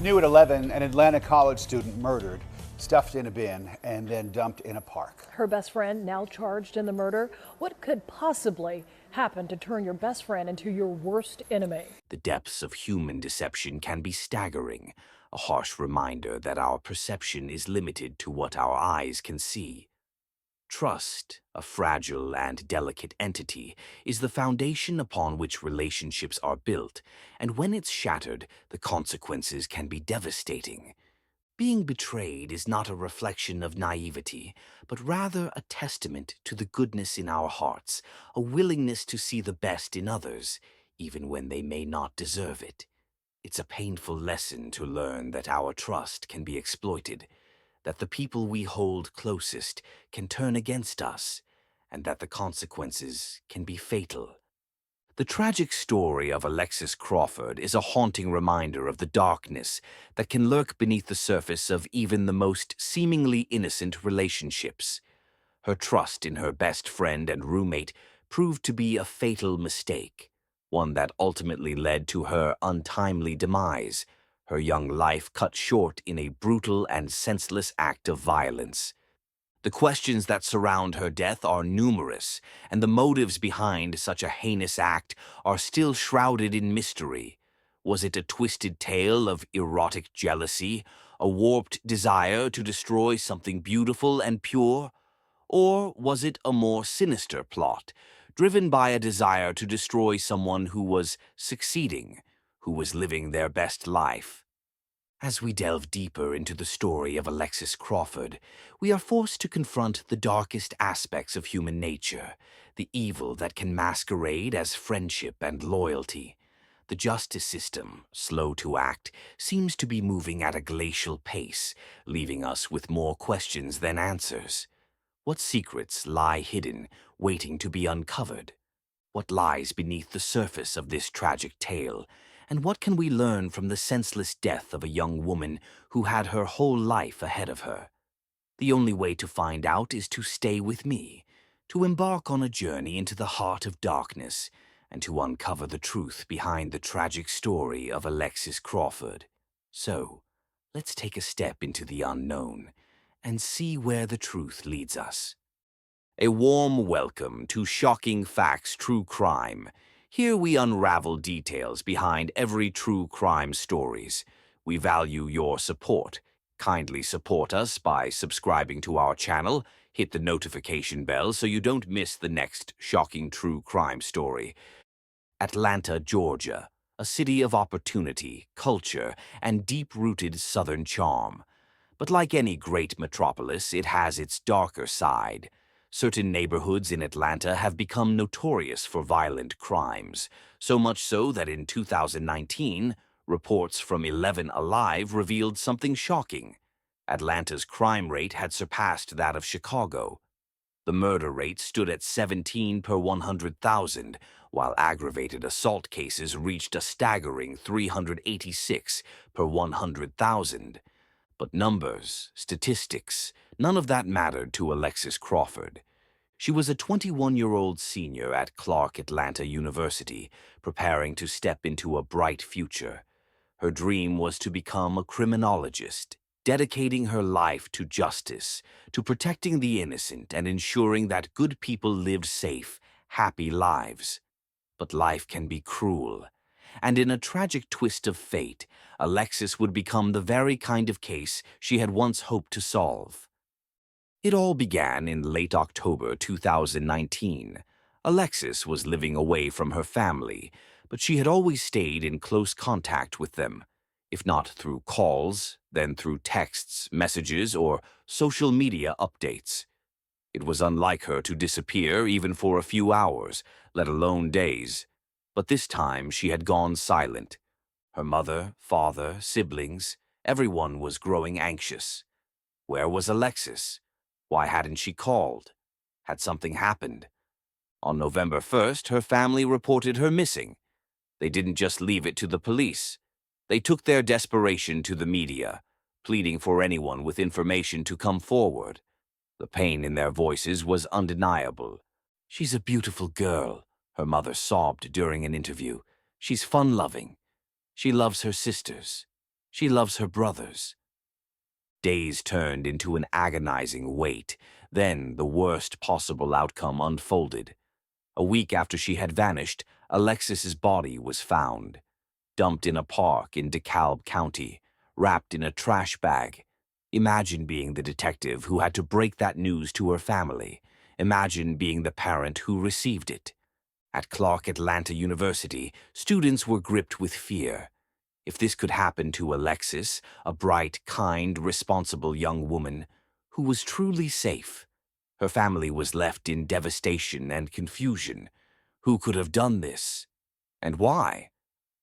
New at 11, an Atlanta college student murdered, stuffed in a bin, and then dumped in a park. Her best friend now charged in the murder. What could possibly happen to turn your best friend into your worst enemy? The depths of human deception can be staggering, a harsh reminder that our perception is limited to what our eyes can see. Trust, a fragile and delicate entity, is the foundation upon which relationships are built, and when it's shattered, the consequences can be devastating. Being betrayed is not a reflection of naivety, but rather a testament to the goodness in our hearts, a willingness to see the best in others, even when they may not deserve it. It's a painful lesson to learn that our trust can be exploited, that the people we hold closest can turn against us, and that the consequences can be fatal. The tragic story of Alexis Crawford is a haunting reminder of the darkness that can lurk beneath the surface of even the most seemingly innocent relationships. Her trust in her best friend and roommate proved to be a fatal mistake, one that ultimately led to her untimely demise, her young life cut short in a brutal and senseless act of violence. The questions that surround her death are numerous, and the motives behind such a heinous act are still shrouded in mystery. Was it a twisted tale of erotic jealousy, a warped desire to destroy something beautiful and pure? Or was it a more sinister plot, driven by a desire to destroy someone who was succeeding, who was living their best life? As we delve deeper into the story of Alexis Crawford, we are forced to confront the darkest aspects of human nature, the evil that can masquerade as friendship and loyalty. The justice system, slow to act, seems to be moving at a glacial pace, leaving us with more questions than answers. What secrets lie hidden, waiting to be uncovered? What lies beneath the surface of this tragic tale? And what can we learn from the senseless death of a young woman who had her whole life ahead of her? The only way to find out is to stay with me, to embark on a journey into the heart of darkness, and to uncover the truth behind the tragic story of Alexis Crawford. So, let's take a step into the unknown and see where the truth leads us. A warm welcome to Shocking Facts True Crime. Here we unravel details behind every true crime stories. We value your support. Kindly support us by subscribing to our channel. Hit the notification bell so you don't miss the next shocking true crime story. Atlanta, Georgia, a city of opportunity, culture, and deep-rooted Southern charm. But like any great metropolis, it has its darker side. Certain neighborhoods in Atlanta have become notorious for violent crimes, so much so that in 2019, reports from 11 Alive revealed something shocking. Atlanta's crime rate had surpassed that of Chicago. The murder rate stood at 17 per 100,000, while aggravated assault cases reached a staggering 386 per 100,000. But numbers, statistics, none of that mattered to Alexis Crawford. She was a 21-year-old senior at Clark Atlanta University, preparing to step into a bright future. Her dream was to become a criminologist, dedicating her life to justice, to protecting the innocent and ensuring that good people lived safe, happy lives. But life can be cruel, and in a tragic twist of fate, Alexis would become the very kind of case she had once hoped to solve. It all began in late October 2019. Alexis was living away from her family, but she had always stayed in close contact with them, if not through calls, then through texts, messages, or social media updates. It was unlike her to disappear even for a few hours, let alone days. But this time she had gone silent. Her mother, father, siblings, everyone was growing anxious. Where was Alexis? Why hadn't she called? Had something happened? On November 1st, her family reported her missing. They didn't just leave it to the police. They took their desperation to the media, pleading for anyone with information to come forward. The pain in their voices was undeniable. "She's a beautiful girl," her mother sobbed during an interview. "She's fun-loving. She loves her sisters. She loves her brothers. Days turned into an agonizing wait. Then the worst possible outcome unfolded. A week after she had vanished, Alexis's body was found, dumped in a park in DeKalb County, wrapped in a trash bag. Imagine being the detective who had to break that news to her family. Imagine being the parent who received it. At Clark Atlanta University, students were gripped with fear. If this could happen to Alexis, a bright, kind, responsible young woman who was truly safe, her family was left in devastation and confusion. Who could have done this? And why?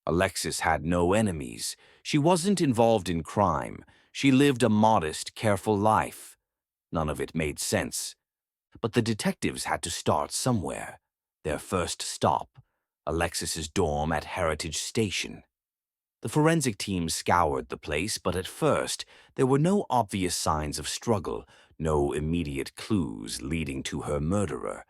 Alexis had no enemies. She wasn't involved in crime. She lived a modest, careful life. None of it made sense. But the detectives had to start somewhere. Their first stop, Alexis's dorm at Heritage Station. The forensic team scoured the place, but at first there were no obvious signs of struggle, no immediate clues leading to her murderer.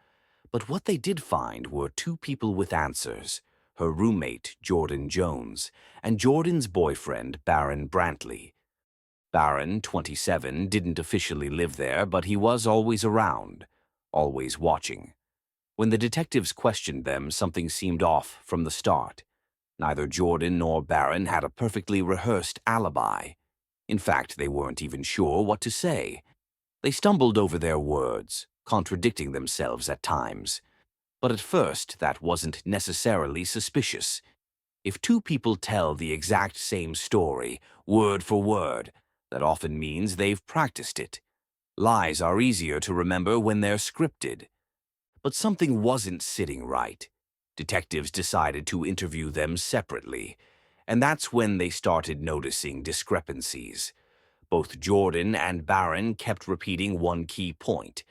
But what they did find were two people with answers: her roommate, Jordan Jones, and Jordan's boyfriend, Baron Brantley. Baron, 27, didn't officially live there, but he was always around, always watching. When the detectives questioned them, something seemed off from the start. Neither Jordan nor Baron had a perfectly rehearsed alibi. In fact, they weren't even sure what to say. They stumbled over their words, contradicting themselves at times. But at first, that wasn't necessarily suspicious. If two people tell the exact same story, word for word, that often means they've practiced it. Lies are easier to remember when they're scripted. But something wasn't sitting right. Detectives decided to interview them separately, and that's when they started noticing discrepancies. Both Jordan and Baron kept repeating one key point.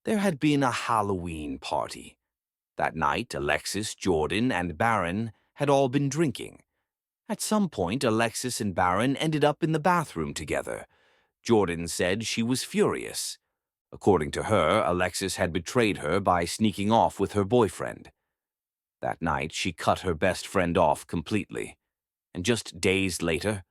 There had been a Halloween party. That night, Alexis, Jordan, and Baron had all been drinking. At some point, Alexis and Baron ended up in the bathroom together. Jordan said she was furious. According to her, Alexis had betrayed her by sneaking off with her boyfriend. That night, she cut her best friend off completely. And just days later,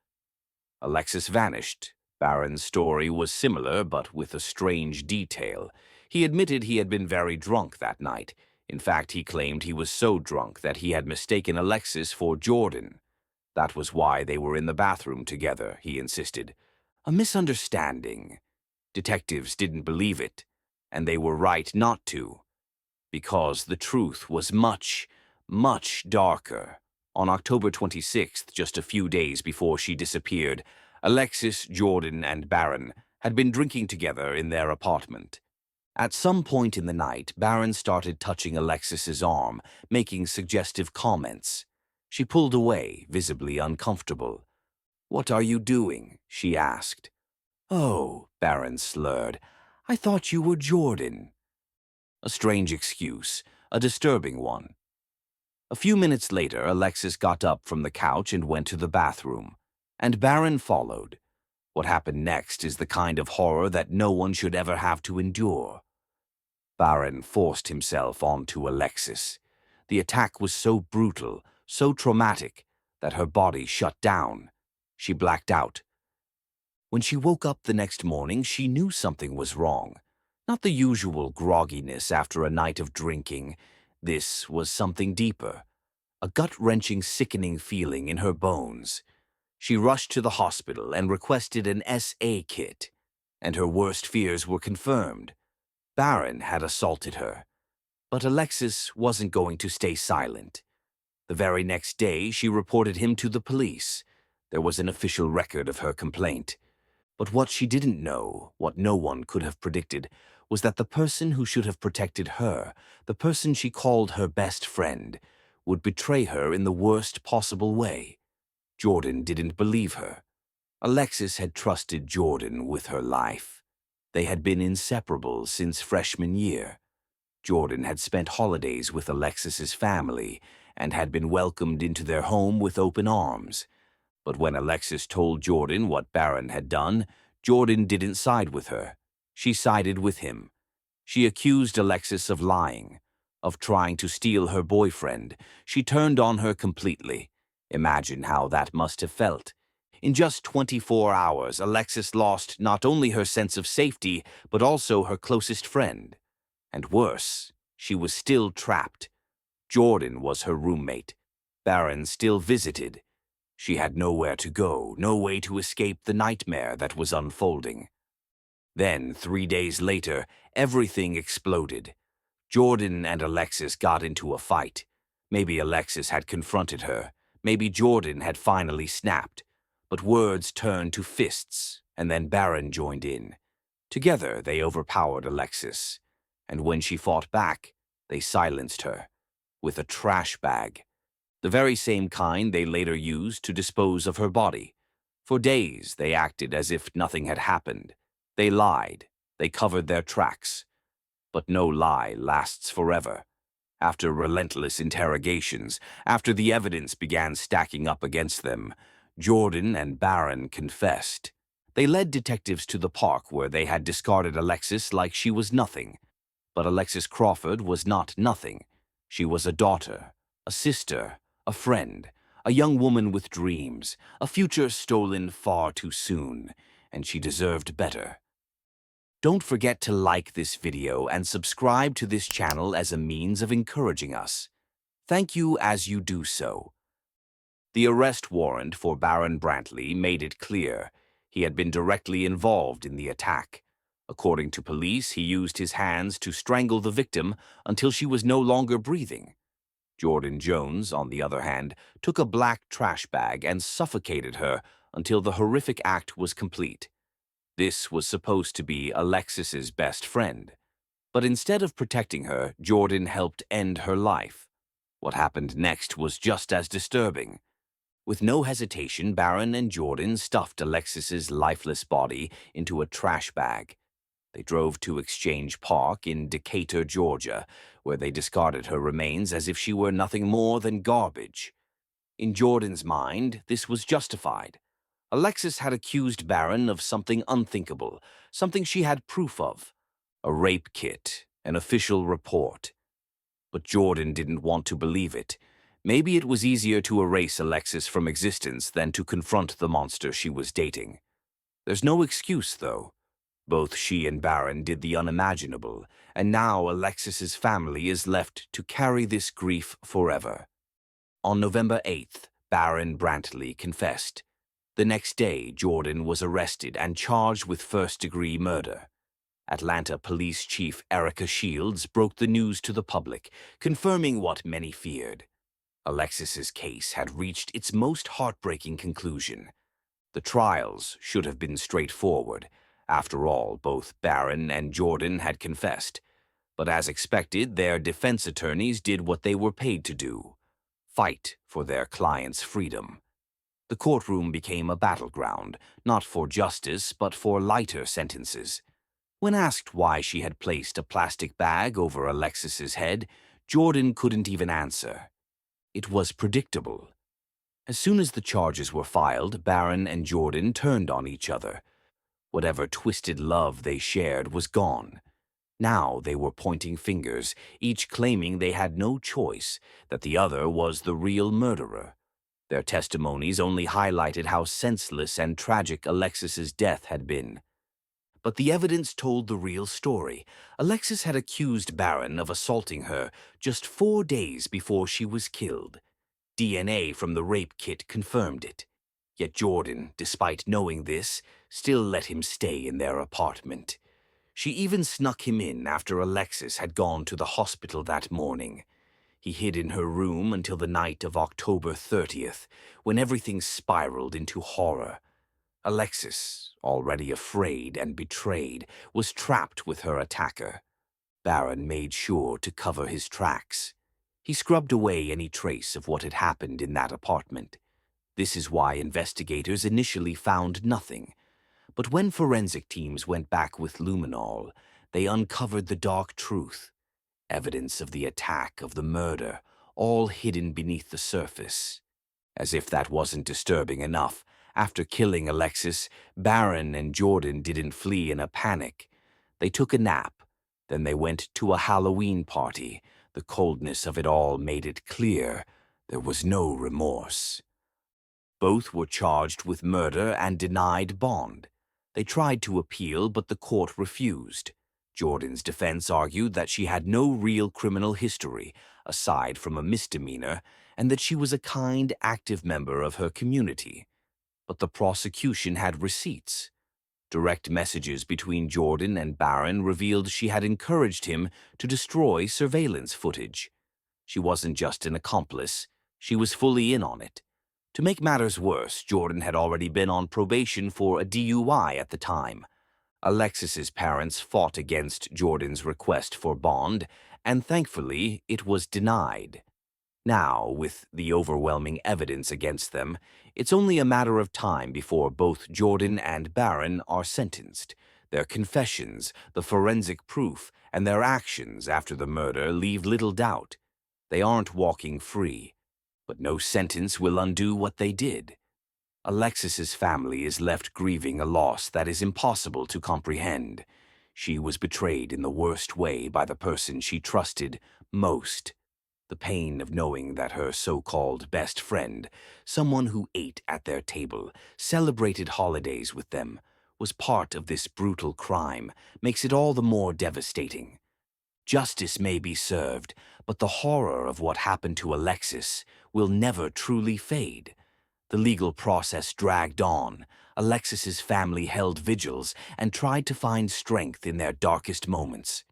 Alexis vanished. Baron's story was similar, but with a strange detail. He admitted he had been very drunk that night. In fact, he claimed he was so drunk that he had mistaken Alexis for Jordan. That was why they were in the bathroom together, he insisted. A misunderstanding. Detectives didn't believe it, and they were right not to. Because the truth was much, much darker. On October 26th, just a few days before she disappeared, Alexis, Jordan, and Baron had been drinking together in their apartment. At some point in the night, Baron started touching Alexis's arm, making suggestive comments. She pulled away, visibly uncomfortable. "What are you doing?" she asked. "Oh," Baron slurred, "I thought you were Jordan." A strange excuse, a disturbing one. A few minutes later, Alexis got up from the couch and went to the bathroom, and Baron followed. What happened next is the kind of horror that no one should ever have to endure. Baron forced himself onto Alexis. The attack was so brutal, so traumatic, that her body shut down. She blacked out. When she woke up the next morning, she knew something was wrong. Not the usual grogginess after a night of drinking. This was something deeper. A gut-wrenching, sickening feeling in her bones. She rushed to the hospital and requested an SA kit. And her worst fears were confirmed. Baron had assaulted her. But Alexis wasn't going to stay silent. The very next day, she reported him to the police. There was an official record of her complaint. But what she didn't know, what no one could have predicted, was that the person who should have protected her, the person she called her best friend, would betray her in the worst possible way. Jordan didn't believe her. Alexis had trusted Jordan with her life. They had been inseparable since freshman year. Jordan had spent holidays with Alexis's family and had been welcomed into their home with open arms. But when Alexis told Jordan what Baron had done, Jordan didn't side with her. She sided with him. She accused Alexis of lying, of trying to steal her boyfriend. She turned on her completely. Imagine how that must have felt. In just 24 hours, Alexis lost not only her sense of safety, but also her closest friend. And worse, she was still trapped. Jordan was her roommate. Baron still visited. She had nowhere to go, no way to escape the nightmare that was unfolding. Then, 3 days later, everything exploded. Jordan and Alexis got into a fight. Maybe Alexis had confronted her. Maybe Jordan had finally snapped. But words turned to fists, and then Baron joined in. Together, they overpowered Alexis. And when she fought back, they silenced her. With a trash bag. The very same kind they later used to dispose of her body. For days, they acted as if nothing had happened. They lied. They covered their tracks. But no lie lasts forever. After relentless interrogations, after the evidence began stacking up against them, Jordan and Baron confessed. They led detectives to the park where they had discarded Alexis like she was nothing. But Alexis Crawford was not nothing. She was a daughter, a sister, a friend, a young woman with dreams, a future stolen far too soon, and she deserved better. Don't forget to like this video and subscribe to this channel as a means of encouraging us. Thank you as you do so. The arrest warrant for Baron Brantley made it clear he had been directly involved in the attack. According to police, he used his hands to strangle the victim until she was no longer breathing. Jordan Jones, on the other hand, took a black trash bag and suffocated her until the horrific act was complete. This was supposed to be Alexis's best friend. But instead of protecting her, Jordan helped end her life. What happened next was just as disturbing. With no hesitation, Baron and Jordan stuffed Alexis's lifeless body into a trash bag. They drove to Exchange Park in Decatur, Georgia, where they discarded her remains as if she were nothing more than garbage. In Jordan's mind, this was justified. Alexis had accused Baron of something unthinkable, something she had proof of. A rape kit, an official report. But Jordan didn't want to believe it. Maybe it was easier to erase Alexis from existence than to confront the monster she was dating. There's no excuse, though. Both she and Baron did the unimaginable, and now Alexis's family is left to carry this grief forever. On November 8th, Baron Brantley confessed. The next day, Jordan was arrested and charged with first-degree murder. Atlanta Police Chief Erica Shields broke the news to the public, confirming what many feared. Alexis's case had reached its most heartbreaking conclusion. The trials should have been straightforward. After all, both Baron and Jordan had confessed. But as expected, their defense attorneys did what they were paid to do: fight for their client's freedom. The courtroom became a battleground, not for justice, but for lighter sentences. When asked why she had placed a plastic bag over Alexis's head, Jordan couldn't even answer. It was predictable. As soon as the charges were filed, Baron and Jordan turned on each other. Whatever twisted love they shared was gone. Now they were pointing fingers, each claiming they had no choice, that the other was the real murderer. Their testimonies only highlighted how senseless and tragic Alexis's death had been. But the evidence told the real story. Alexis had accused Baron of assaulting her just 4 days before she was killed. DNA from the rape kit confirmed it. Yet Jordan, despite knowing this, still let him stay in their apartment. She even snuck him in after Alexis had gone to the hospital that morning. He hid in her room until the night of October 30th, when everything spiraled into horror. Alexis, already afraid and betrayed, was trapped with her attacker. Baron made sure to cover his tracks. He scrubbed away any trace of what had happened in that apartment. This is why investigators initially found nothing. But when forensic teams went back with luminol, they uncovered the dark truth. Evidence of the attack, of the murder, all hidden beneath the surface. As if that wasn't disturbing enough, after killing Alexis, Baron and Jordan didn't flee in a panic. They took a nap. Then they went to a Halloween party. The coldness of it all made it clear there was no remorse. Both were charged with murder and denied bond. They tried to appeal, but the court refused. Jordan's defense argued that she had no real criminal history, aside from a misdemeanor, and that she was a kind, active member of her community. But the prosecution had receipts. Direct messages between Jordan and Barron revealed she had encouraged him to destroy surveillance footage. She wasn't just an accomplice, she was fully in on it. To make matters worse, Jordan had already been on probation for a DUI at the time. Alexis's parents fought against Jordan's request for bond, and thankfully it was denied. Now, with the overwhelming evidence against them, it's only a matter of time before both Jordan and Barron are sentenced. Their confessions, the forensic proof, and their actions after the murder leave little doubt. They aren't walking free, but no sentence will undo what they did. Alexis's family is left grieving a loss that is impossible to comprehend. She was betrayed in the worst way by the person she trusted most. The pain of knowing that her so-called best friend, someone who ate at their table, celebrated holidays with them, was part of this brutal crime, makes it all the more devastating. Justice may be served, but the horror of what happened to Alexis will never truly fade. The legal process dragged on. Alexis's family held vigils and tried to find strength in their darkest moments.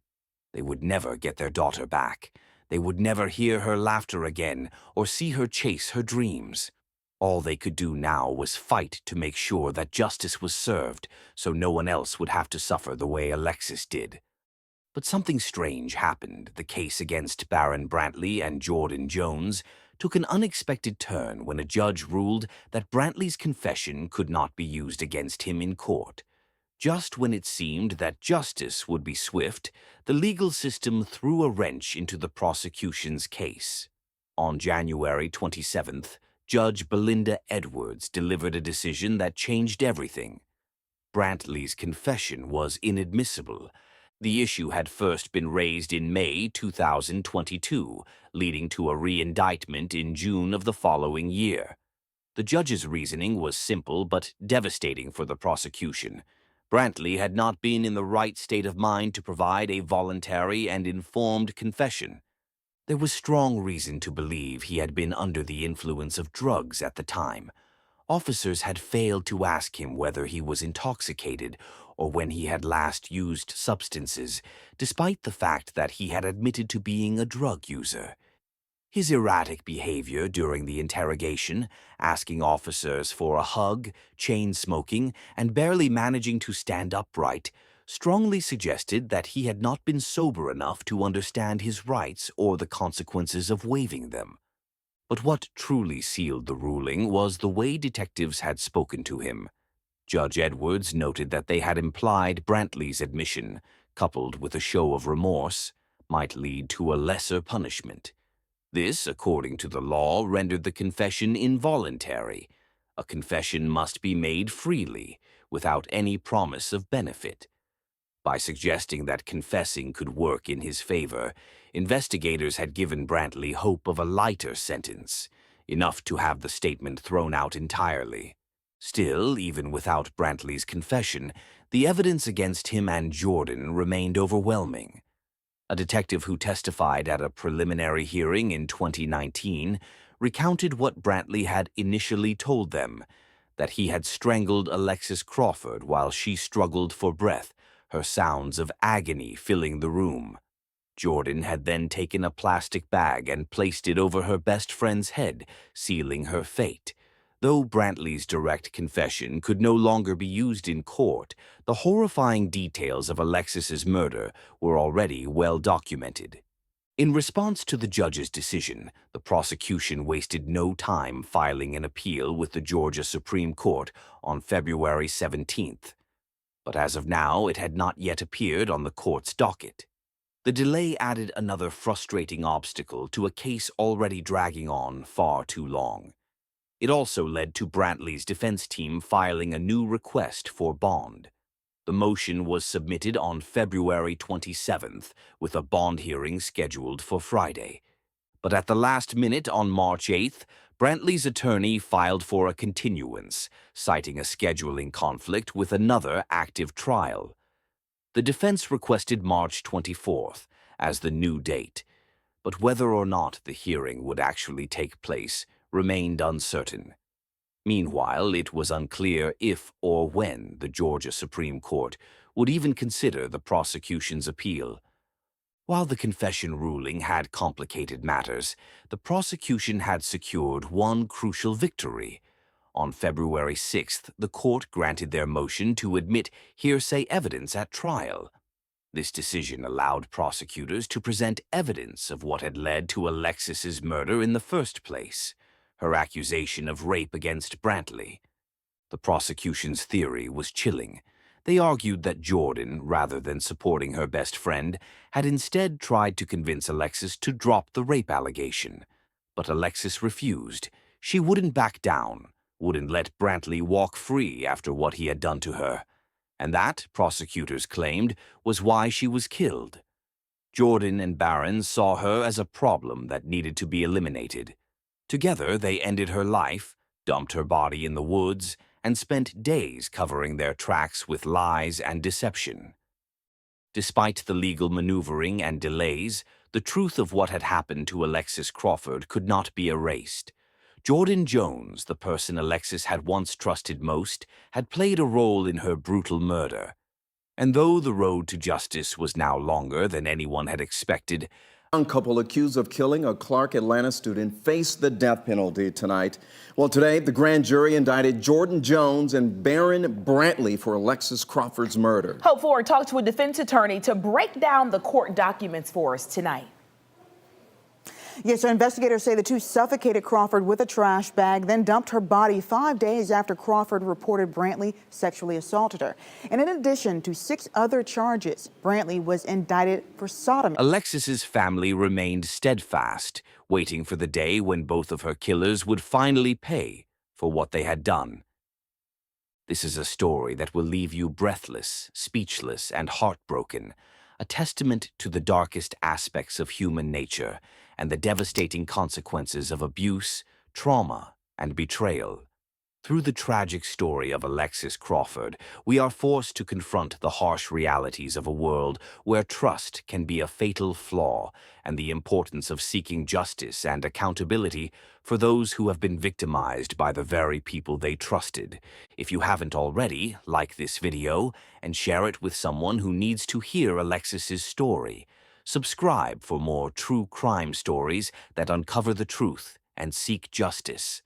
They would never get their daughter back. They would never hear her laughter again or see her chase her dreams. All they could do now was fight to make sure that justice was served so no one else would have to suffer the way Alexis did. But something strange happened. The case against Barron Brantley and Jordan Jones took an unexpected turn when a judge ruled that Brantley's confession could not be used against him in court. Just when it seemed that justice would be swift, the legal system threw a wrench into the prosecution's case. On January 27th, Judge Belinda Edwards delivered a decision that changed everything. Brantley's confession was inadmissible. The issue had first been raised in May 2022, leading to a re-indictment in June of the following year. The judge's reasoning was simple but devastating for the prosecution. Brantley had not been in the right state of mind to provide a voluntary and informed confession. There was strong reason to believe he had been under the influence of drugs at the time. Officers had failed to ask him whether he was intoxicated or when he had last used substances, despite the fact that he had admitted to being a drug user. His erratic behavior during the interrogation, asking officers for a hug, chain-smoking, and barely managing to stand upright, strongly suggested that he had not been sober enough to understand his rights or the consequences of waiving them. But what truly sealed the ruling was the way detectives had spoken to him. Judge Edwards noted that they had implied Brantley's admission, coupled with a show of remorse, might lead to a lesser punishment. This, according to the law, rendered the confession involuntary. A confession must be made freely, without any promise of benefit. By suggesting that confessing could work in his favor, investigators had given Brantley hope of a lighter sentence, enough to have the statement thrown out entirely. Still, even without Brantley's confession, the evidence against him and Jordan remained overwhelming. A detective who testified at a preliminary hearing in 2019 recounted what Brantley had initially told them, that he had strangled Alexis Crawford while she struggled for breath, her sounds of agony filling the room. Jordan had then taken a plastic bag and placed it over her best friend's head, sealing her fate. Though Brantley's direct confession could no longer be used in court, the horrifying details of Alexis's murder were already well documented. In response to the judge's decision, the prosecution wasted no time filing an appeal with the Georgia Supreme Court on February 17th. But as of now, it had not yet appeared on the court's docket. The delay added another frustrating obstacle to a case already dragging on far too long. It also led to Brantley's defense team filing a new request for bond. The motion was submitted on February 27th, with a bond hearing scheduled for Friday. But at the last minute on March 8th, Brantley's attorney filed for a continuance, citing a scheduling conflict with another active trial. The defense requested March 24th as the new date, but whether or not the hearing would actually take place remained uncertain. Meanwhile, it was unclear if or when the Georgia Supreme Court would even consider the prosecution's appeal. While the confession ruling had complicated matters, the prosecution had secured one crucial victory. On February 6th, the court granted their motion to admit hearsay evidence at trial. This decision allowed prosecutors to present evidence of what had led to Alexis's murder in the first place, her accusation of rape against Brantley. The prosecution's theory was chilling. They argued that Jordan, rather than supporting her best friend, had instead tried to convince Alexis to drop the rape allegation. But Alexis refused. She wouldn't back down, wouldn't let Brantley walk free after what he had done to her. And that, prosecutors claimed, was why she was killed. Jordan and Barron saw her as a problem that needed to be eliminated. Together, they ended her life, dumped her body in the woods, and spent days covering their tracks with lies and deception. Despite the legal maneuvering and delays, the truth of what had happened to Alexis Crawford could not be erased. Jordan Jones, the person Alexis had once trusted most, had played a role in her brutal murder. And though the road to justice was now longer than anyone had expected, A young couple accused of killing a Clark Atlanta student faced the death penalty tonight. Well, today, the grand jury indicted Jordan Jones and Barron Brantley for Alexis Crawford's murder. Hope Ford talked to a defense attorney to break down the court documents for us tonight. Yes, so investigators say the two suffocated Crawford with a trash bag, then dumped her body 5 days after Crawford reported Brantley sexually assaulted her. And in addition to 6 other charges, Brantley was indicted for sodomy. Alexis's family remained steadfast, waiting for the day when both of her killers would finally pay for what they had done. This is a story that will leave you breathless, speechless, and heartbroken, a testament to the darkest aspects of human nature and the devastating consequences of abuse, trauma, and betrayal. Through the tragic story of Alexis Crawford, we are forced to confront the harsh realities of a world where trust can be a fatal flaw, and the importance of seeking justice and accountability for those who have been victimized by the very people they trusted. If you haven't already, like this video and share it with someone who needs to hear Alexis's story. Subscribe for more true crime stories that uncover the truth and seek justice.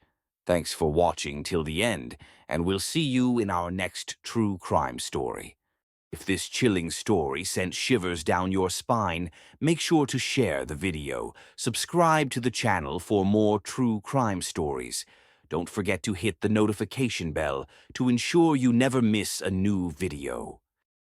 Thanks for watching till the end, and we'll see you in our next true crime story. If this chilling story sent shivers down your spine, make sure to share the video, subscribe to the channel for more true crime stories. Don't forget to hit the notification bell to ensure you never miss a new video.